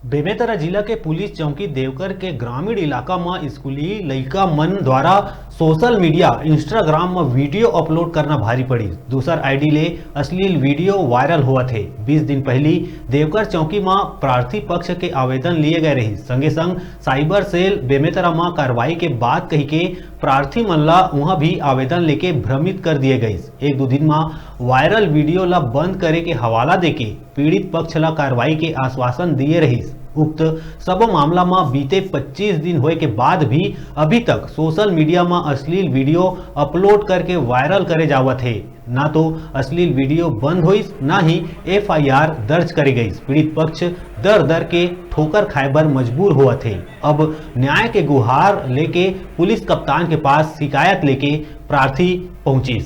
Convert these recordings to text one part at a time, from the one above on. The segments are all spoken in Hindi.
बेमेतरा जिला के पुलिस चौकी देवकर के ग्रामीण इलाका में स्कूली लइका मन द्वारा सोशल मीडिया इंस्टाग्राम में वीडियो अपलोड करना भारी पड़ी। दूसर आईडी ले अश्लील वीडियो वायरल हुआ थे। 20 दिन पहले देवकर चौकी में प्रार्थी पक्ष के आवेदन लिए गए रही। संगे संग साइबर सेल बेमेतरा में कार्रवाई के बाद कही के प्रार्थी मन ला वहां भी आवेदन लेके भ्रमित कर दिए गए। 1-2 दिन में वायरल वीडियो ला बंद करे के हवाला देके पीड़ित पक्ष ला कार्रवाई के आश्वासन दिए रही। उक्त सब मामला में बीते 25 दिन होए के बाद भी अभी तक सोशल मीडिया में अश्लील वीडियो अपलोड करके वायरल करे जावत है। ना तो अश्लील वीडियो बंद हुई, ना ही FIR दर्ज करी गई। पीड़ित पक्ष दर दर के ठोकर खाए बर मजबूर हुआ थे। अब न्याय के गुहार लेके पुलिस कप्तान के पास शिकायत लेके प्रार्थी पहुंची।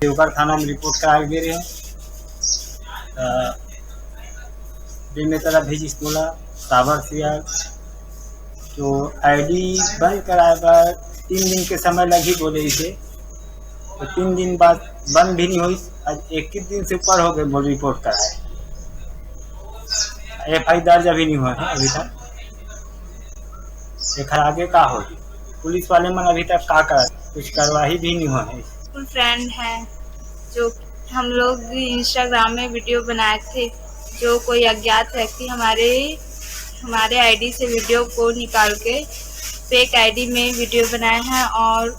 देवकर थाना में रिपोर्ट कराए गए रहे। बेमेतरा भेज स्कूल साबर सियार तो आईडी बंद कराए पर 3 दिन के समय लगी बोले इसे, तो 3 दिन बाद बंद भी नहीं हुई। आज 21 दिन से ऊपर हो गए बोल रिपोर्ट कराए, FI दर्ज अभी नहीं हुआ है अभी तक। एक आगे का हो पुलिस वाले मन अभी तक का कर कुछ कार्रवाई भी नहीं हुआ है। स्कूल फ्रेंड हैं जो हम लोग इंस्टाग्राम में वीडियो बनाए थे, जो कोई अज्ञात व्यक्ति हमारे आईडी से वीडियो को निकाल के फेक आईडी में वीडियो बनाए हैं और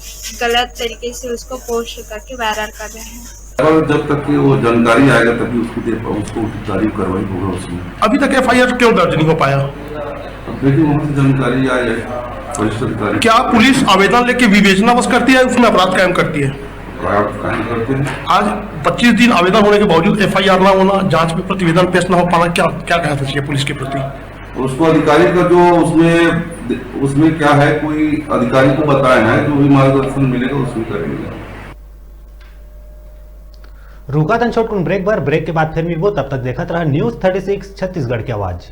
गलत तरीके से उसको पोस्ट करके वायरल कर रहे हैं। और जब तक कि वो जानकारी आएगा तभी उसको जारी कार्रवाई होगा। उसमें अभी तक FIR क्यों दर्ज नहीं हो पाया? अब देखिए वहाँ से जानकारी आए। क्या पुलिस आवेदन लेके विवेचना बस करती है, उसमें अपराध कायम करती है? आज 25 दिन आवेदन होने के बावजूद FIR ना होना, जांच में प्रतिवेदन पेश ना हो पाना, क्या कहना चाहिए पुलिस के प्रति? उसको अधिकारी का जो उसमें क्या है, कोई अधिकारी को बताया है, जो भी मार्गदर्शन मिलेगा उसमें करेंगे। रुका तन छोट ब्रेक के बाद फिर मिलबो। तब तक देखत रहा News 36 छत्तीसगढ़ की आवाज।